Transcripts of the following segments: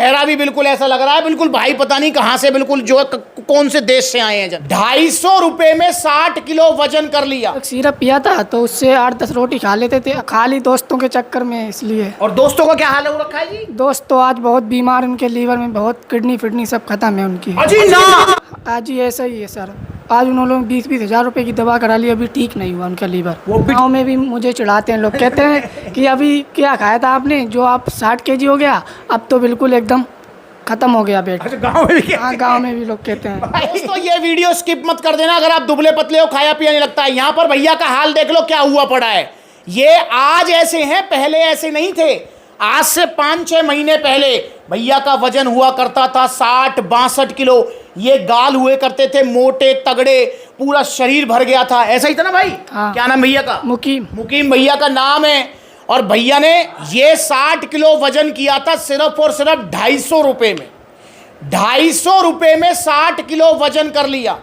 चेहरा भी बिल्कुल ऐसा लग रहा है बिल्कुल भाई पता नहीं कहां से बिल्कुल जो है कौन से देश से आए हैं। जब 250 रुपए में 60 किलो वजन कर लिया। एक सिरप पिया था तो उससे 8-10 रोटी खा लेते थे, खाली दोस्तों के चक्कर में, इसलिए। और दोस्तों का क्या हाल है वो रखा है जी? दोस्त तो आज बहुत बीमार, उनके लीवर में बहुत किडनी फिडनी सब खत्म है उनकी। अजी ना आज ही ऐसा ही है सर। आज उन्होंने 20-20 हज़ार रुपए की दवा करा ली, अभी ठीक नहीं हुआ उनका लीवर। वो गाँव में भी मुझे चिढ़ाते हैं लोग, कहते हैं कि अभी क्या खाया था आपने जो आप 60 kg हो गया, अब तो बिल्कुल एकदम खत्म हो गया पेट। अच्छा गांव में भी हाँ, गाँव में भी लोग कहते हैं। दोस्तों ये वीडियो स्किप मत कर देना अगर आप दुबले पतले हो, खाया पिया नहीं लगता है। यहाँ पर भैया का हाल देख लो क्या हुआ पड़ा है। ये आज ऐसे हैं, पहले ऐसे नहीं थे। आज से 5-6 महीने पहले भैया का वजन हुआ करता था 60-62 किलो। ये गाल हुए करते थे मोटे तगड़े, पूरा शरीर भर गया था। ऐसा ही था ना भाई? हाँ। क्या नाम भैया का? मुकीम। मुकीम भैया का नाम है। और भैया ने ये 60 किलो वजन किया था सिर्फ और सिर्फ 250 रुपए में। 250 रुपए में 60 किलो वजन कर लिया।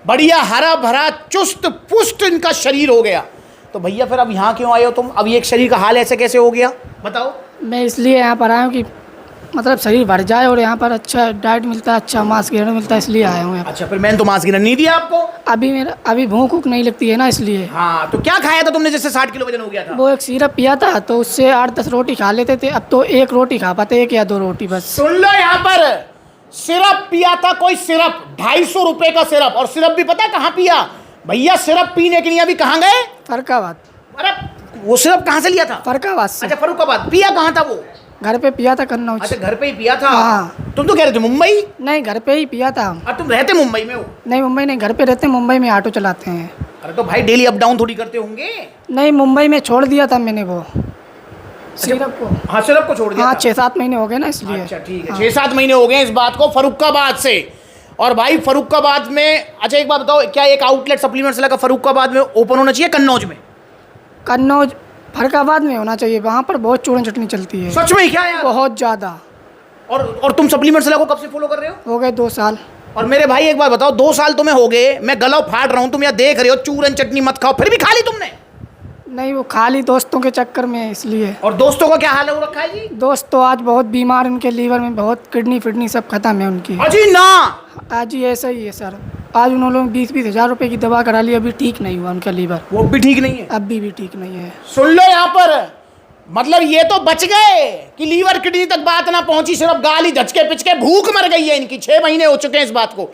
बढ़िया हरा भरा चुस्त पुस्त इनका शरीर हो गया। तो भैया फिर अब यहाँ क्यों आए हो तुम? अब ये एक शरीर का हाल ऐसे कैसे हो गया बताओ? मैं इसलिए यहाँ पर आया हूँ कि मतलब शरीर बढ़ जाए और यहाँ पर अच्छा डाइट मिलता है, अच्छा मांस गिरने मिलता है, इसलिए आया हूँ यहाँ। अच्छा फिर मैंने तो मांस गिरने नहीं दिया आपको? अभी भूख वूख नहीं लगती है ना, इसलिए। हाँ तो क्या खाया था तुमने जैसे 60 किलो वजन हो गया था? वो एक सिरप पिया था तो उससे 8-10 रोटी खा लेते थे, अब तो 1 रोटी खा पाते, 1 या 2 रोटी बस। सुन लो यहाँ पर, सिरप पिया था कोई सिरप, 250 रुपए का सिरप। और सिरप भी पता है कहाँ पिया भैया? सिरप पीने के लिए अभी कहाँ गए? फरुखाबाद। अरे वो सिरप कहाँ से लिया था? फरुखाबाद से। अच्छा फरुखाबाद। पिया कहाँ था वो? घर पे पिया था कन्नौज। अच्छा घर पे ही पिया था। हाँ। तुम तो कह रहे थे मुंबई? नहीं, घर पे ही पिया था। और तुम रहते मुंबई में हो? नहीं, मुंबई नहीं, घर पे रहते, मुंबई में ऑटो चलाते हैं। अरे तो भाई डेली अप डाउन थोड़ी करते होंगे? नहीं, मुंबई में छोड़ दिया था मैंने वो सिरप को। हाँ सिरप को छोड़ दिया हाँ, था। 6-7 महीने हो गए ना, इसलिए। अच्छा ठीक है, 6-7 महीने हो गए इस बात को फरुखाबाद से। और भाई फरुखाबाद में, अच्छा एक बात बताओ, क्या एक आउटलेट सप्लीमेंट्स का फरुखाबाद में ओपन होना चाहिए कन्नौज में? कन्नौज फरुखाबाद में होना चाहिए, वहाँ पर बहुत चूरन चटनी चलती है। सच में क्या यार? बहुत ज़्यादा। और तुम सप्लीमेंट्स को कब से फॉलो कर रहे हो? गए 2 साल। और मेरे भाई एक बात बताओ, 2 साल तुम्हें हो गए, मैं गला फाड़ रहा हूँ, तुम यहाँ देख रहे हो चूरन चटनी मत खाओ, फिर भी खा ली तुमने? नहीं, वो खाली दोस्तों के चक्कर में, इसलिए। और दोस्तों का क्या हाल है वो रखा है जी? दोस्त तो आज बहुत बीमार, उनके लीवर में बहुत किडनी फिडनी सब खत्म है उनकी। अजी ना। आज ही ऐसा ही है सर। आज उन्होंने 20-20 हज़ार रुपए की दवा करा ली, अभी ठीक नहीं हुआ उनका लीवर। वो भी ठीक नहीं है? अभी भी ठीक नहीं है। सुन लो यहाँ पर, मतलब ये तो बच गए कि लीवर किडनी तक बात ना पहुंची, सिर्फ गाली झचके पिचके भूख मर गई है इनकी। 6 महीने हो चुके हैं इस बात को।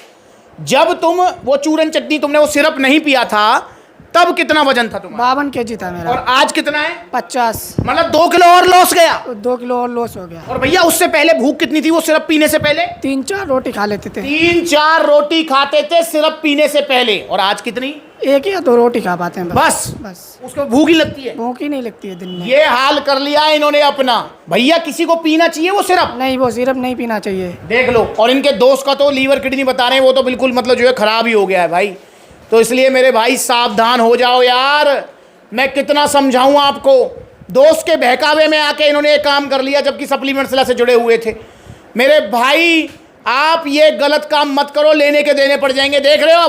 जब तुम वो चूरन चटनी, तुमने वो सिरप नहीं पिया था, तब कितना वजन था तुम्हारा? 52 kg था मेरा। और आज कितना है? 50। मतलब 2 किलो और लॉस गया। 2 किलो और लॉस हो गया। और भैया उससे पहले भूख कितनी थी वो सिरप पीने से पहले? 3-4 रोटी खा लेते थे। 3-4 रोटी खाते थे सिरप पीने से पहले। और आज कितनी? 1 या 2 रोटी खा पाते हैं बस। उसको भूख ही लगती है? भूख ही नहीं लगती है दिन में। ये हाल कर लिया है इन्होंने अपना। भैया किसी को पीना चाहिए वो सिरप? नहीं, वो सिरप नहीं पीना चाहिए। देख लो। और इनके दोस्त का तो लीवर किडनी बता रहे हैं, वो तो बिल्कुल मतलब जो है खराब ही हो गया है भाई। तो इसलिए मेरे भाई सावधान हो जाओ यार। मैं कितना समझाऊं आपको, दोस्त के बहकावे में आके इन्होंने ये काम कर लिया, जबकि सप्लीमेंट्स से जुड़े हुए थे। मेरे भाई आप ये गलत काम मत करो, लेने के देने पड़ जाएंगे। देख रहे हो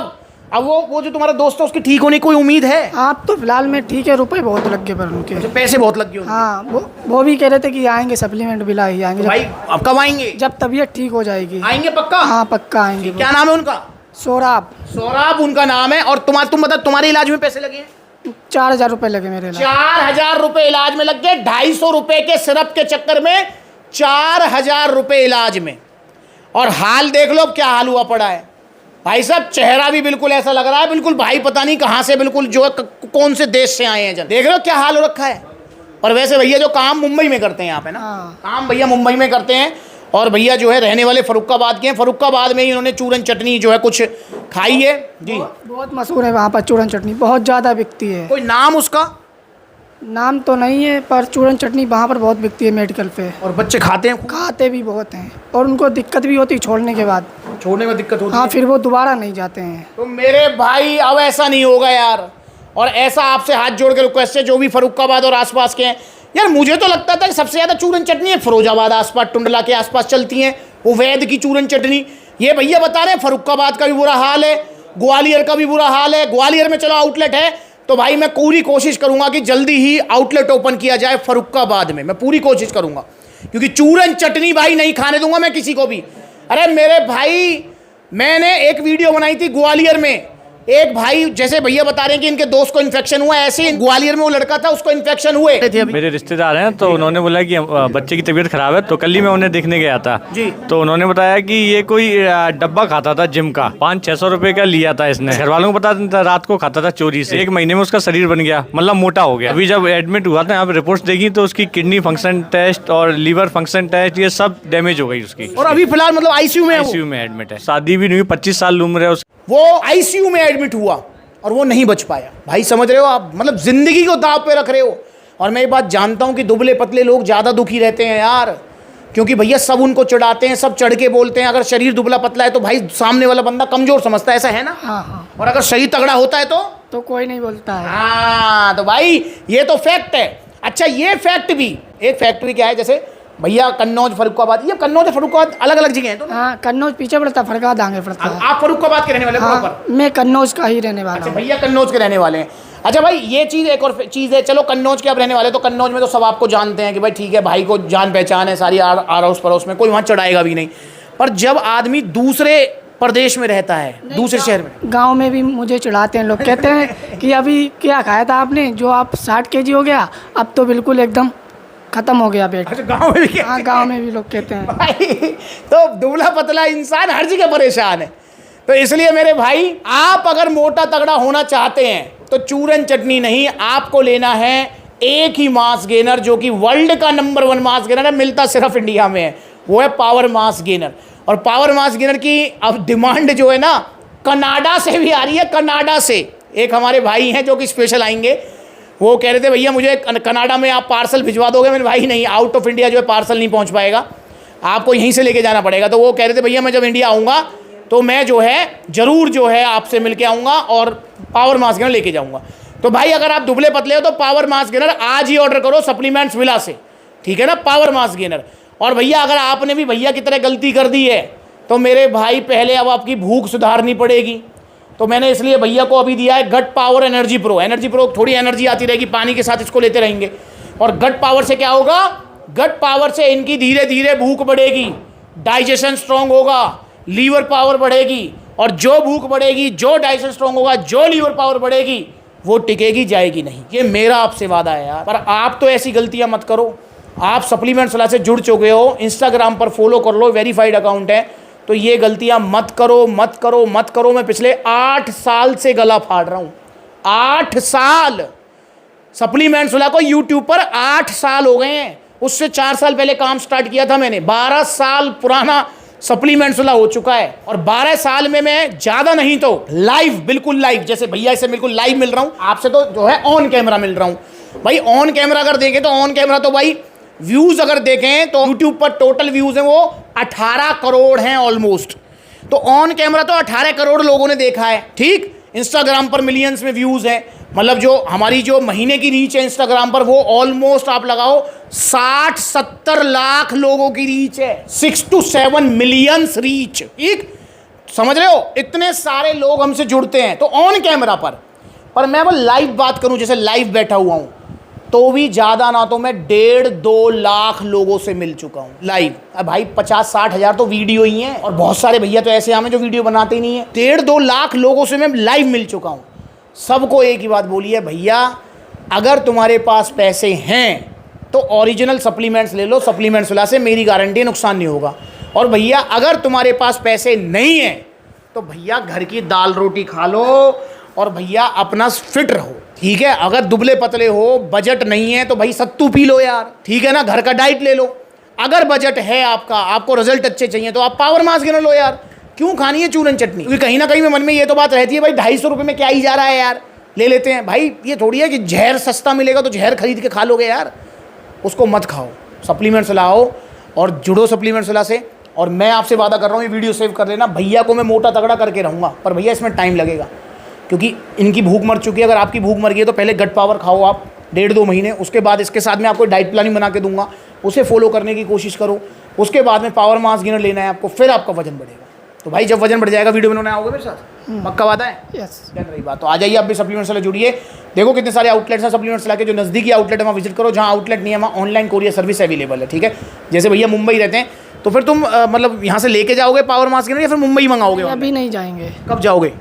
अब वो जो तुम्हारा दोस्त है उसकी ठीक होने की कोई उम्मीद है? आप तो फिलहाल में ठीक है, रुपए बहुत लग गए पर उनके। अच्छा, पैसे बहुत लग गए? हाँ, वो भी कह रहे थे कि आएंगे, सप्लीमेंट भी ला ही आएंगे। भाई अब कब आएंगे? जब तबीयत ठीक हो जाएगी। आएंगे पक्का? हाँ, पक्का आएंगे। क्या नाम है उनका? सोराब। सोराब उनका नाम है। और तुम बता, तुम्हारे इलाज में पैसे लगे हैं? 4000 रुपए लगे मेरे इलाज। 4000 रुपए इलाज में लग गए। 250 रुपए के सिरप के चक्कर में 4000 रुपए इलाज में। और हाल देख लो क्या हाल हुआ पड़ा है भाई साहब। चेहरा भी बिल्कुल ऐसा लग रहा है बिल्कुल भाई पता नहीं कहां से बिल्कुल जो है कौन से देश से आए हैं। जब देख रहे हो क्या हाल हो रखा है। और वैसे भैया जो काम मुंबई में करते हैं यहाँ पे ना, काम भैया मुंबई में करते हैं। और भैया जो है रहने वाले फरुखाबाद के हैं। फरुखाबाद में ही इन्होंने चूरन चटनी जो है कुछ खाई है जी। बहुत मशहूर है वहाँ पर चूरन चटनी, बहुत ज़्यादा बिकती है। कोई नाम उसका? नाम तो नहीं है, पर चूरन चटनी वहाँ पर बहुत बिकती है मेडिकल पे। और बच्चे खाते हैं? खाते भी बहुत हैं। और उनको दिक्कत भी होती है छोड़ने के बाद। छोड़ने में दिक्कत होती है? हाँ, फिर वो दोबारा नहीं जाते हैं। तो मेरे भाई अब ऐसा नहीं होगा यार। और ऐसा आपसे हाथ जोड़ के रिक्वेस्ट है, जो भी फरुखाबाद और आसपास के हैं यार, मुझे तो लगता था कि सबसे ज़्यादा चूरन चटनी है फिरोजाबाद आसपास, टुंडला के आसपास चलती हैं, वो वैद की चूरन चटनी। ये भैया बता रहे हैं फरुखाबाद का भी बुरा हाल है, ग्वालियर का भी बुरा हाल है। ग्वालियर में चलो आउटलेट है, तो भाई मैं पूरी कोशिश करूंगा कि जल्दी ही आउटलेट ओपन किया जाए फरुखाबाद में। मैं पूरी कोशिश करूंगा क्योंकि चूरन चटनी भाई नहीं खाने दूंगा मैं किसी को भी। अरे मेरे भाई, मैंने एक वीडियो बनाई थी ग्वालियर में, एक भाई जैसे भैया बता रहे हैं कि इनके दोस्त को इन्फेक्शन हुआ, ऐसे ही ग्वालियर में वो लड़का था, उसको इन्फेक्शन हुए थे। मेरे रिश्तेदार हैं, तो उन्होंने बोला कि बच्चे की तबीयत खराब है, तो कल ही मैं उन्हें देखने गया था जी। तो उन्होंने बताया कि ये कोई डब्बा खाता था जिम का, 500-600 रुपए का लिया था इसने। घर वालों को पता था, रात को खाता था चोरी से। 1 महीने में उसका शरीर बन गया, मतलब मोटा हो गया। अभी जब एडमिट हुआ था, यहाँ पे रिपोर्ट्स देखी तो उसकी किडनी फंक्शन टेस्ट और लीवर फंक्शन टेस्ट ये सब डैमेज हो गई उसकी, और अभी फिलहाल मतलब आईसीयू में है वो। आईसीयू में एडमिट है। शादी भी नहीं हुई, 25 साल उम्र है उसकी। वो आईसीयू में एडमिट हुआ और वो नहीं बच पाया। भाई समझ रहे हो आप, मतलब जिंदगी को दाव पे रख रहे हो। और मैं ये बात जानता हूं कि दुबले पतले लोग ज़्यादा दुखी रहते हैं यार, क्योंकि भैया सब उनको चिढ़ाते हैं, सब चढ़ के बोलते हैं। अगर शरीर दुबला पतला है तो भाई सामने वाला बंदा कमजोर समझता है, ऐसा है ना। हाँ हाँ, और अगर शरीर तगड़ा होता है तो कोई नहीं बोलता है। हाँ, तो भाई ये तो फैक्ट है। अच्छा, ये फैक्ट भी, एक फैक्ट्री क्या है, जैसे भैया कन्नौज फर्रुखाबाद, ये कन्नौज और फर्रुखाबाद अलग अलग जगह हैं तो। हाँ, कन्नौज पीछे पड़ता, फरगाद आगे पड़ता है। आप फर्रुखाबाद के रहने वाले हाँ, प्रॉपर? मैं कन्नौज का ही रहने वाला अच्छा, हूँ। भैया कन्नौज के रहने वाले हैं। अच्छा भाई, ये चीज़ एक और चीज़ है, चलो कन्नौज के आप रहने वाले तो कन्नौज में तो सब आपको जानते हैं कि भाई ठीक है, भाई को जान पहचान है सारी, आड़ोस पड़ोस में कोई वहाँ चढ़ाएगा भी नहीं। पर जब आदमी दूसरे प्रदेश में रहता है, दूसरे शहर में, गांव में भी मुझे चिढ़ाते हैं लोग, कहते हैं कि अभी क्या खाया था आपने, जो आप 60 kg हो गया, अब तो बिल्कुल एकदम खत्म हो गया पेट। अच्छा, गाँव में भी क्या? हाँ, गांव में भी लोग कहते हैं। भाई तो दुबला पतला इंसान हर जगह परेशान है। तो इसलिए मेरे भाई, आप अगर मोटा तगड़ा होना चाहते हैं तो चूरन चटनी नहीं, आपको लेना है एक ही मास गेनर, जो कि वर्ल्ड का नंबर 1 मास गेनर है, मिलता सिर्फ इंडिया में है, वो है पावर मास गेनर। और पावर मास गेनर की अब डिमांड जो है ना, कनाडा से भी आ रही है। कनाडा से एक हमारे भाई हैं जो कि स्पेशल आएंगे, वो कह रहे थे भैया मुझे कनाडा में आप पार्सल भिजवा दोगे। मैंने भाई नहीं, आउट ऑफ इंडिया जो है पार्सल नहीं पहुंच पाएगा, आपको यहीं से लेके जाना पड़ेगा। तो वो कह रहे थे भैया मैं जब इंडिया आऊँगा तो मैं जो है ज़रूर जो है आपसे मिल के आऊँगा और पावर मास गेनर लेके जाऊँगा। तो भाई अगर आप दुबले पतले हो तो पावर मास गेनर आज ही ऑर्डर करो सप्लीमेंट्स विला से, ठीक है ना, पावर मास गेनर। और भैया अगर आपने भी भैया की तरह गलती कर दी है तो मेरे भाई पहले अब आपकी भूख सुधारनी पड़ेगी। तो मैंने इसलिए भैया को अभी दिया है gut power energy pro. Energy pro थोड़ी एनर्जी आती रहेगी, पानी के साथ इसको लेते रहेंगे। और गट पावर से क्या होगा, गट पावर से इनकी धीरे धीरे भूख बढ़ेगी, डाइजेशन स्ट्रांग होगा, लीवर पावर बढ़ेगी। और जो भूख बढ़ेगी, जो डाइजेशन स्ट्रांग होगा, जो लीवर पावर बढ़ेगी, वो टिकेगी जाएगी नहीं। ये मेरा आपसे वादा है यार। पर आप तो ऐसी गलतियां मत करो। आप सप्लीमेंट सलाह से जुड़ चुके हो, इंस्टाग्राम पर फॉलो कर लो, वेरीफाइड अकाउंट है, तो ये गलतियां मत करो, मत करो, मत करो। मैं पिछले 8 साल से गला फाड़ रहा हूँ, 8 साल सप्लीमेंट सलाह को यूट्यूब पर 8 साल हो गए हैं। उससे 4 साल पहले काम स्टार्ट किया था मैंने। 12 साल पुराना सप्लीमेंट सलाह हो चुका है। और 12 साल में मैं ज़्यादा नहीं तो लाइव, बिल्कुल लाइव, जैसे भैया से बिल्कुल लाइव मिल रहा हूँ आपसे, तो जो है ऑन कैमरा मिल रहा हूँ। भाई ऑन कैमरा अगर देखें तो ऑन कैमरा तो भाई व्यूज़ अगर देखें तो यूट्यूब पर टोटल व्यूज़ हैं वो 18 करोड़ हैं ऑलमोस्ट। तो ऑन कैमरा तो 18 करोड़ लोगों ने देखा है, ठीक। इंस्टाग्राम पर मिलियंस में व्यूज़ हैं, मतलब जो हमारी जो महीने की रीच है इंस्टाग्राम पर वो ऑलमोस्ट आप लगाओ 60-70 लाख लोगों की रीच है, 6 to 7 मिलियंस रीच, ठीक। समझ रहे हो, इतने सारे लोग हमसे जुड़ते हैं तो ऑन कैमरा पर मैं वो लाइव बात करूं, जैसे लाइव बैठा हुआ हूं, तो भी ज़्यादा ना तो मैं 1.5-2 लाख लोगों से मिल चुका हूँ लाइव। अब भाई 50-60 हज़ार तो वीडियो ही हैं, और बहुत सारे भैया तो ऐसे हमें जो वीडियो बनाते ही नहीं है। 1.5-2 लाख लोगों से मैं लाइव मिल चुका हूँ। सबको एक ही बात बोली है, भैया अगर तुम्हारे पास पैसे हैं तो ओरिजिनल सप्लीमेंट्स ले लो, सप्लीमेंट्स वाला से मेरी गारंटी, नुकसान नहीं होगा। और भैया अगर तुम्हारे पास पैसे नहीं हैं तो भैया घर की दाल रोटी खा लो और भैया अपना फिट रहो, ठीक है। अगर दुबले पतले हो, बजट नहीं है तो भाई सत्तू पी लो यार, ठीक है ना, घर का डाइट ले लो। अगर बजट है आपका, आपको रिजल्ट अच्छे चाहिए तो आप पावर मास गेनर लो यार। क्यों खानी है चूरन चटनी? क्योंकि कहीं ना कहीं में मन में ये तो बात रहती है भाई 250 रुपये में क्या ही जा रहा है यार, ले लेते हैं। भाई ये थोड़ी है कि जहर सस्ता मिलेगा तो जहर खरीद के खा लोगे यार, उसको मत खाओ। सप्लीमेंट्स लाओ और जुड़ो सप्लीमेंट्स ला से। और मैं आपसे वादा कर रहा हूँ, ये वीडियो सेव कर लेना, भैया को मैं मोटा तगड़ा करके रहूँगा, पर भैया इसमें टाइम लगेगा क्योंकि इनकी भूख मर चुकी है। अगर आपकी भूख मर गई है तो पहले गट पावर खाओ आप 1.5-2 महीने, उसके बाद इसके साथ में आपको डाइट प्लानिंग बना के दूंगा, उसे फॉलो करने की कोशिश करो। उसके बाद में पावर मास गेनर लेना है आपको, फिर आपका वजन बढ़ेगा। तो भाई जब वजन बढ़ जाएगा वीडियो बनाने आओगे मेरे साथ, पक्का वादा है? यस। चल रही बात, तो आ जाइए आप भी सप्लीमेंट्स से जुड़िए। देखो कितने सारे आउटलेट्स हैं सप्लीमेंट्स ला के, जो नज़दीकी आउटलेट है वहाँ विजिट करो, जहाँ आउटलेट नहीं है वहाँ ऑनलाइन कोरियर सर्विस अवेलेबल है, ठीक है। जैसे भैया मुंबई रहते हैं, तो फिर तुम मतलब यहाँ से लेके जाओगे पावर मास्क या फिर मुंबई मंगाओगे? अभी नहीं जाएंगे। कब जाओगे?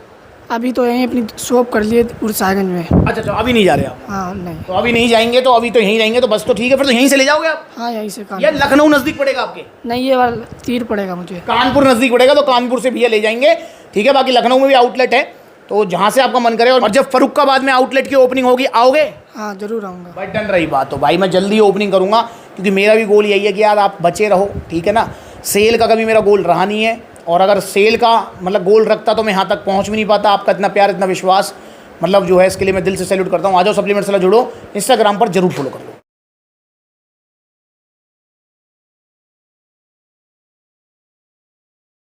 अभी तो यहीं अपनी शॉप कर लिए उड़सागंज में। अच्छा, अभी नहीं जा रहे आप? हाँ नहीं। तो अभी नहीं जाएंगे, तो अभी तो यहीं रहेंगे, तो बस तो ठीक है, फिर तो यहीं से ले जाओगे आप? हाँ यहीं से काम। या लखनऊ नज़दीक पड़ेगा आपके? नहीं, ये वाला तीर पड़ेगा मुझे। कानपुर नज़दीक पड़ेगा, तो कानपुर से भैया ले जाएंगे, ठीक है। बाकी लखनऊ में भी आउटलेट है, तो जहाँ से आपका मन करे। और जब फर्रुखाबाद में आउटलेट की ओपनिंग होगी आओगे? हाँ जरूर आऊँगा भाई डन रही बात। तो भाई मैं जल्दी ओपनिंग करूँगा, क्योंकि मेरा भी गोल यही है कि यार आप बचे रहो, ठीक है ना। सेल का कभी मेरा गोल रहा नहीं है, और अगर सेल का मतलब गोल रखता तो मैं यहाँ तक पहुँच भी नहीं पाता। आपका इतना प्यार, इतना विश्वास मतलब जो है, इसके लिए मैं दिल से सैल्यूट करता हूँ। आ जाओ सप्लीमेंट्स से जुड़ो, इंस्टाग्राम पर जरूर फॉलो करो।